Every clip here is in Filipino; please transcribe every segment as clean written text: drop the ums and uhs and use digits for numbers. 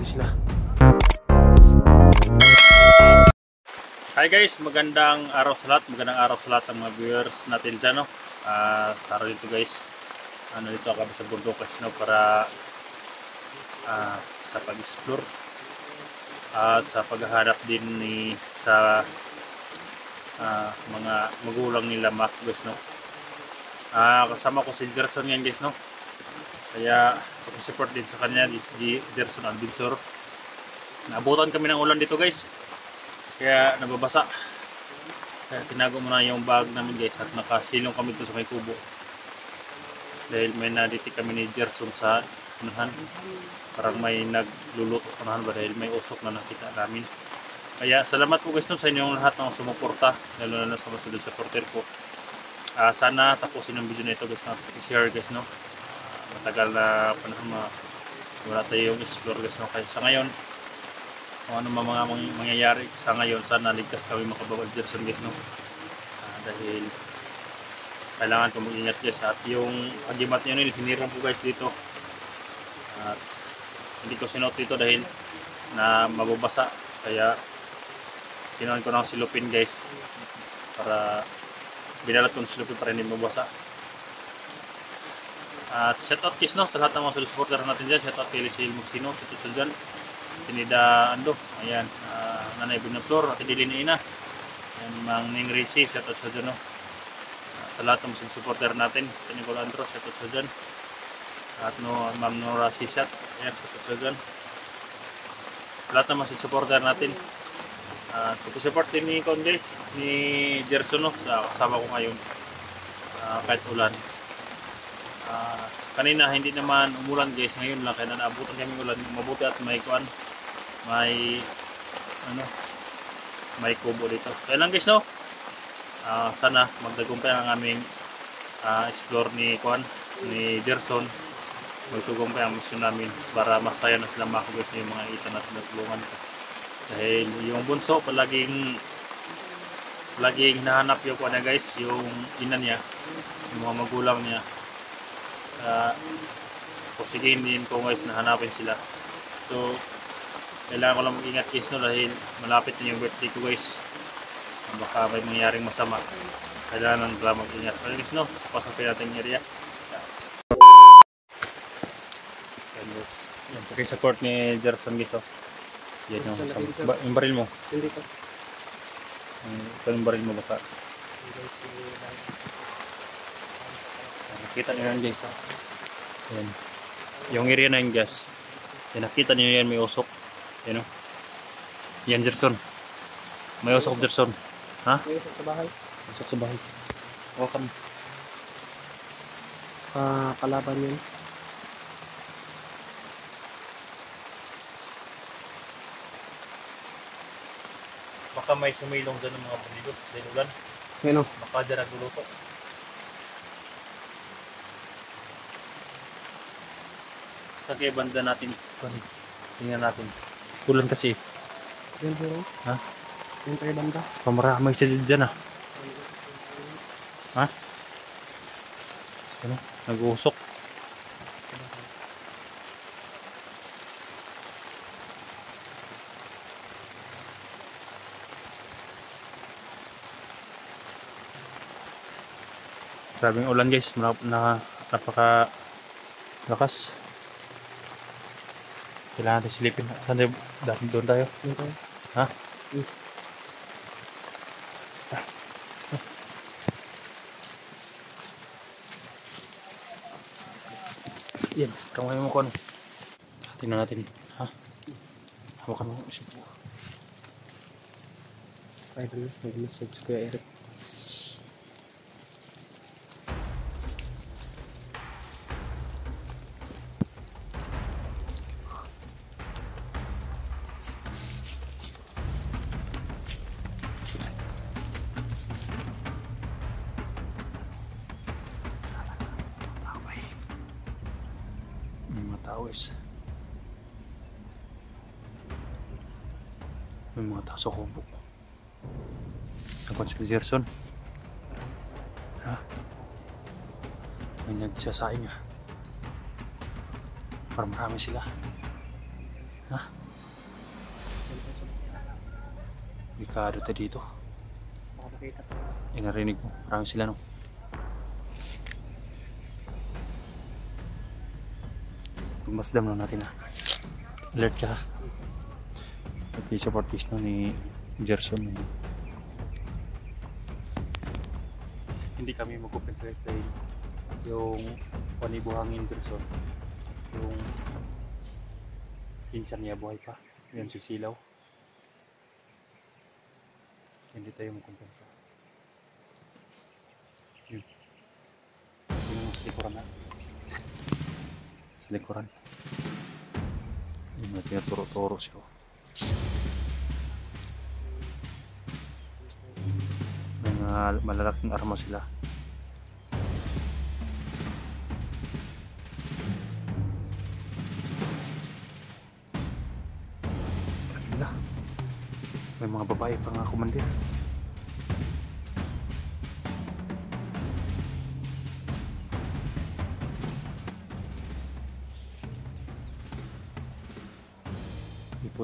Sila. Hi guys, magandang araw sa lahat, ang mga viewers natin dyan, no? Sa araw dito guys, dito kami sa bundok no, para sa pag-explore at sa paghahanap din sa mga magulang nila Mac guys, no? Kasama ko si Gerson yan guys, no? Kaya support din sa kanya, si Gerson Adventure. Naabutan kami ng ulan dito guys, kaya nababasa. Kaya tinago muna yung bag namin guys at nakasilong kami dito sa may kubo. Dahil may naditi kami ni Gerson sa unahan. Parang may nagluluto sa unahan ba dahil may usok na nakita namin. Kaya salamat po guys, no, sa inyong lahat ng sumuporta, lalo na sa mga supporter ko. Sana tapusin ang video na ito guys, na i-share guys, no. Matagal na panahon wala tayong explore guys, no? Kaya sa ngayon kung ano mga mangyayari sa ngayon, sana ligtas kami makabawal Gerson guys, no? Dahil kailangan ko mag-ingat guys, at yung agimat nyo nila hiniram ko guys dito, at hindi ko sinot dito dahil na mababasa, kaya kinuhan ko ng silupin guys, para binalat ko ng silupin para hindi mabasa. At shoutout guys, no, sa lahat ng mga supporter natin dyan. Shoutout kay Lisil Musino, shoutout sa dyan, Tinida Ando, ayan, Nanay Bunaflor, at Idilin Ina, ayan, Mang Ning Rishi, shoutout sa dyan, no. Sa lahat ng mga supporter natin, Tanigol Andro, shoutout sa dyan, at no, Ma'am Nora Sishat, ayan, shoutout sa dyan. Sa lahat ng mga supporter natin, at support din ni guys, ni Gerson, no, sa kasama ko ngayon, kahit ulan. Kanina hindi naman umulan guys, ngayon lang kaya naabutan kami ulan. Mabuti at may kuan, may kubo dito. Kaya lang guys, no, sana magtagumpay ang aming explore ni kuan, ni Gerson. Magtagumpay ang mission namin para masaya na sila mga guys, yung mga ita natin na tulungan ko. Dahil yung bunso palaging hinahanap yung kuan niya guys, yung ina niya, yung mga magulang niya. Pusigin din ko guys na hanapin sila. So kailangan ko lang mag-ingat guys, no, dahil malapit na yung birthday ko guys, baka may mangyaring masama. Kailangan lang mag-ingat. So guys, no, pasapin natin yung area. Yan, pagay sa court ni Gerson guys, oh. Yan yung baril mo. Hindi pa. Ito yung baril mo baka. Nakita nyo yan guys, oh. Yan. Yung area na yun guys, yan, nakita nyo yan, may usok. Yan, oh. Yan Gerson, may usok Gerson. Ha? May usok sa bahay. Usok sa bahay. Wakan. Kalaban yun. Baka may sumilong dyan ng mga bandido sa inulan. Yan, oh. Baka dyan nagluluto. Sa kaya banda natin, tingnan natin. Kulan kasi. Yan, bro. Ha? Yan tayo banda. Pamaramay siya dyan, ah. Ha? Ano? Nag-uusok. Grabing ulan guys, napaka lakas. Kailangan natin silipin. Saan tayo? Doon tayo. Yan tayo. Ha? Yan, kamay mo ko ano. Tingnan natin. Ha? Hawakan mo. Ay, nag-message si Kuya Eric. Mga tao is may mga tao sa kubo. Nakon si Gerson. Ha? May nagsasaing ha. Parang marami sila. Ha? Bikado tayo dito. Makakita ka. Narinig mo. Marami sila no. Pagmasdam na natin ha. Alert ka ha. At i-support list no ni Gerson. Hindi kami mag-compensate dahil yung panibuhangin Gerson, yung pinsan niya buhay pa, yan si Silaw. Hindi tayo mag-compensate. Yung sa likuran na. Sa likuran. Yung mga tinaturo-turo siya. Mga malalaking armas sila. Ganda. May mga babae pa nga kumandir.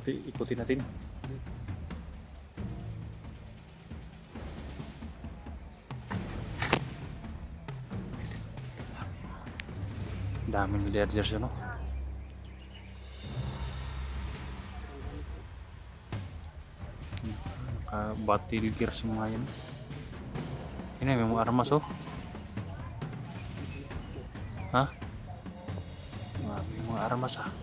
Ikuti natin. Daming villagers no? Naka-battle gears mga yan. Ini may mga armas oh. Ha? May mga armas ah.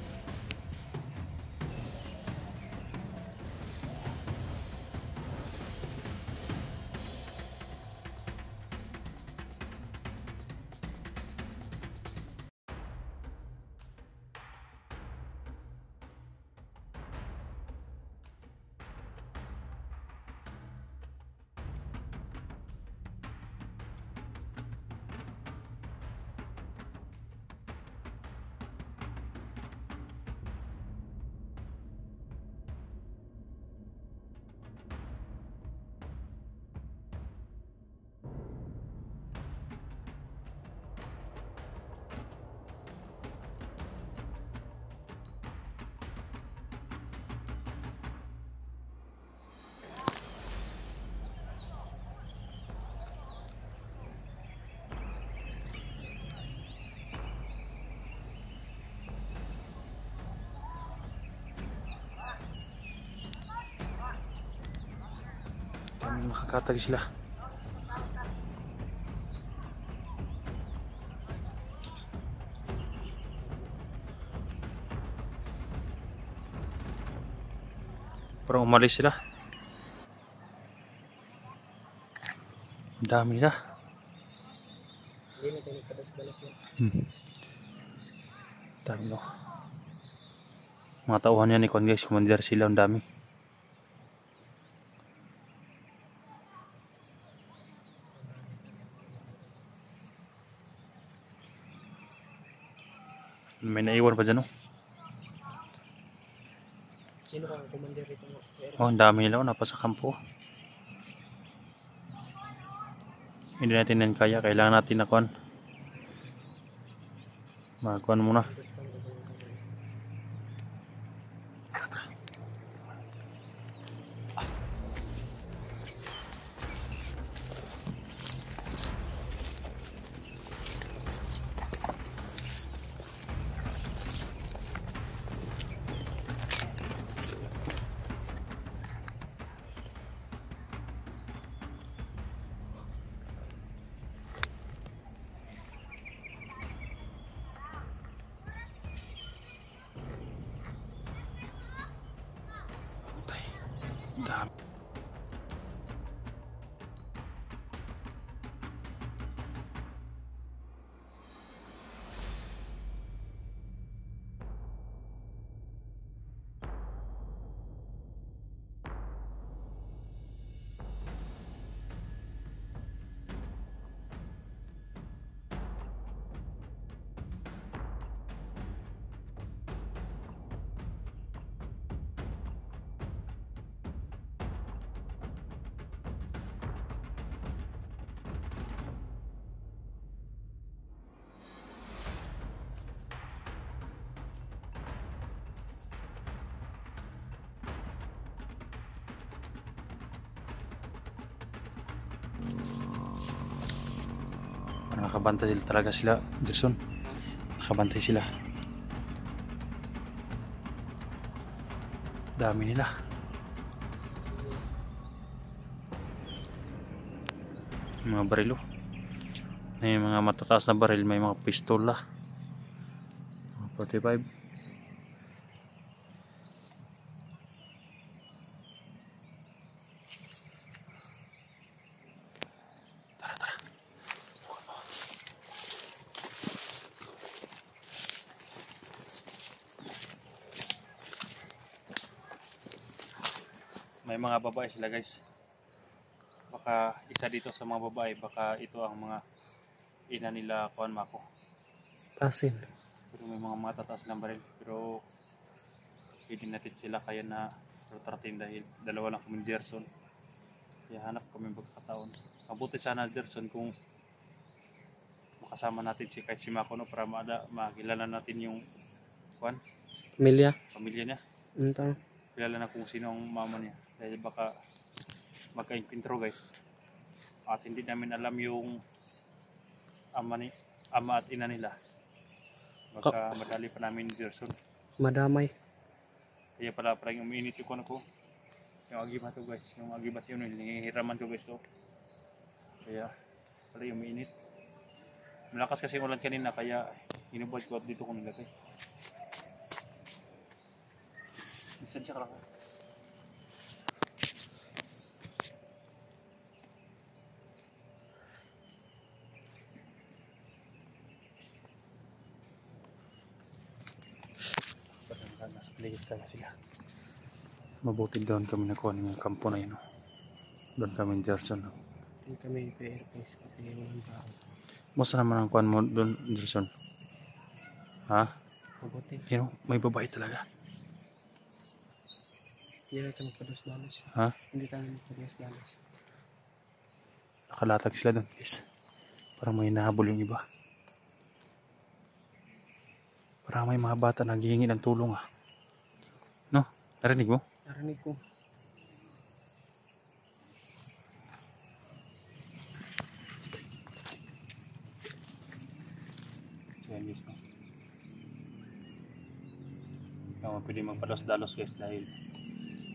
Nakakatag sila. Parang umalis sila. Ang dami nila. Hindi na tayo nagkadas-dalas yan. Dami no. Mga tauhan yan ni Congress, commander sila, ang dami. May naiwan pa dyan, no? Sino ka ang commander rito mo? Oh, ang dami nila, napasa kampo. Hindi natin yan kaya, kailangan natin na kuhan. Magkuhan muna. Dami. Nakabantay talaga sila, Gerson. Nakabantay sila. Dami nila. Mga barilo. May mga matataas na baril, may mga pistola. 45. May mga babae sila, guys. Baka isa dito sa mga babae, baka ito ang mga ina nila kuan mako. Asin. Pero may mga matataas ng baril, pero hindi natin sila kaya na rotratin dahil dalawa lang kami Gerson. Kaya hanap kami pagkakataon. Mabuti sana Gerson kung makasama natin si kahit si Mako, no, para makilala natin yung kuan, pamilya niya. Entang. Kilala na kung sino ang mama niya. Dahil baka magka-encuentro, guys. At hindi namin alam yung ama at ina nila. Baka madali pa namin Gerson. Madamay. Kaya pala parang umiinit yung kuwan ko. Yung agibat ko, guys. Yung agibat yun, hinihiraman ko, guys. So. Kaya pala yung umiinit. Malakas kasi ulan kanina, kaya hinubad ko at dito ko nilagay. Bisan siya kalaki. Nasa paligid talaga sila. Mabuti doon kami nakuha ng kampo na yun. Doon kami Gerson. Hindi kami pa-airplace kasi yung baon. Musta naman ang kuhan mo doon, Gerson? Ha? Mabuti. Yun, may babae talaga. Hindi na kami magpados-dalos. Ha? Hindi tayo magpados-dalos. Nakalatag sila doon, guys. Parang may nahabol yung iba. Parang may mga bata naghihingi ng tulong, ah. No? Narinig mo? Narinig ko. Ayan, guys, no? Kaya pwede magpados-dalos, guys, dahil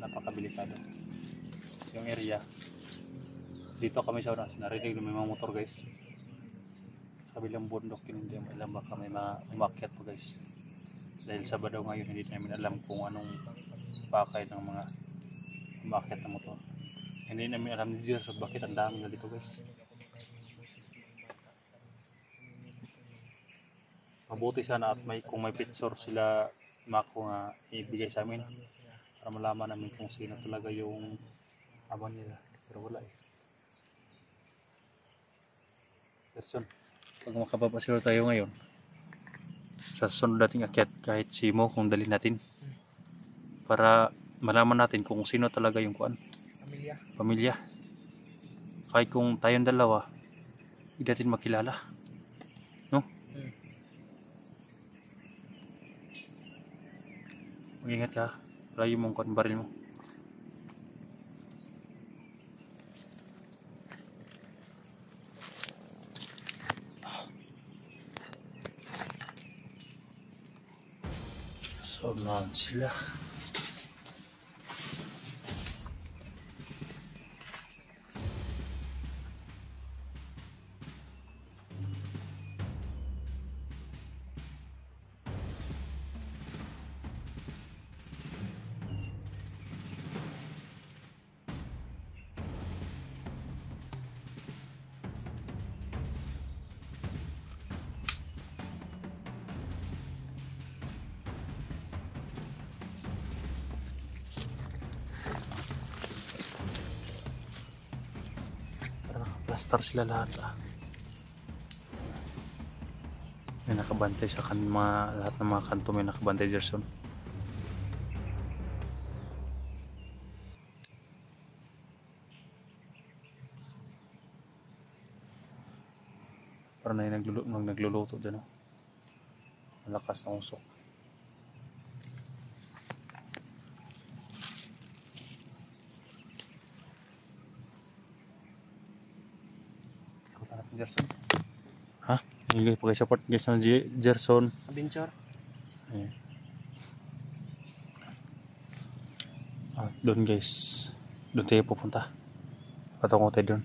napakabilikado. Yung area dito kami sa unas, narinig na may mga motor, guys. Sa kabilang bundok yun, hindi alam, baka may mga umakyat po, guys. Dahil Sabado ngayon, hindi namin alam kung anong pakay ng mga umakyat na motor. Hindi namin alam ni Gerson bakit ang dami na dito, guys. Mabuti sana at kung may picture sila Mako nga ibigay sa amin para malaman namin kung sino talaga yung ama nila, pero wala, eh. Gerson, pag makapapasiro tayo ngayon sa sunod nating akyat, kahit simo kung dalhin natin para malaman natin kung sino talaga yung kuan, pamilya. Kahit kung tayong dalawa hindi natin makilala, no? Mag-ingat ka, layo mong kuan baril mo. So, nahan sila. Nakaplastar sila lahat ah. May nakabantay sa lahat ng mga kanto may nakabantay, Gerson. Parang na yung nagluluto dyan oh. Malakas na usok. Ikutan natin, Gerson. Ha? Hindi pag-support guys ng Gerson. Adventure. Ayan. Doon guys. Doon tayo pupunta. Patungo tayo doon.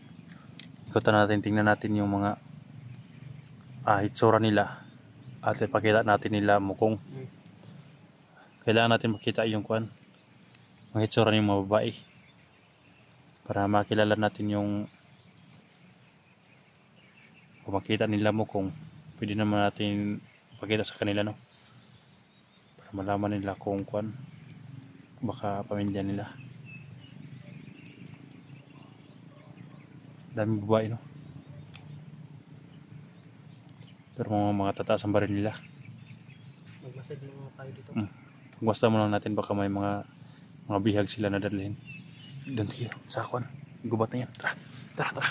Ikutan natin, tingnan natin yung mga itsura nila. At ipakita natin nila mukhang kailangan natin makita yung mga itsura ng mga babae. Para makilala natin yung kung makita nila mo kung pwede naman natin pakita sa kanila no, para malaman nila kung baka pamilya nila. Daming babae no, pero mga tataas ang baril nila. Magmasad lang tayo dito. Pagwasta mo lang natin baka may mga bihag sila na dalhin. Doon tayo sa gubat na yan. Tara.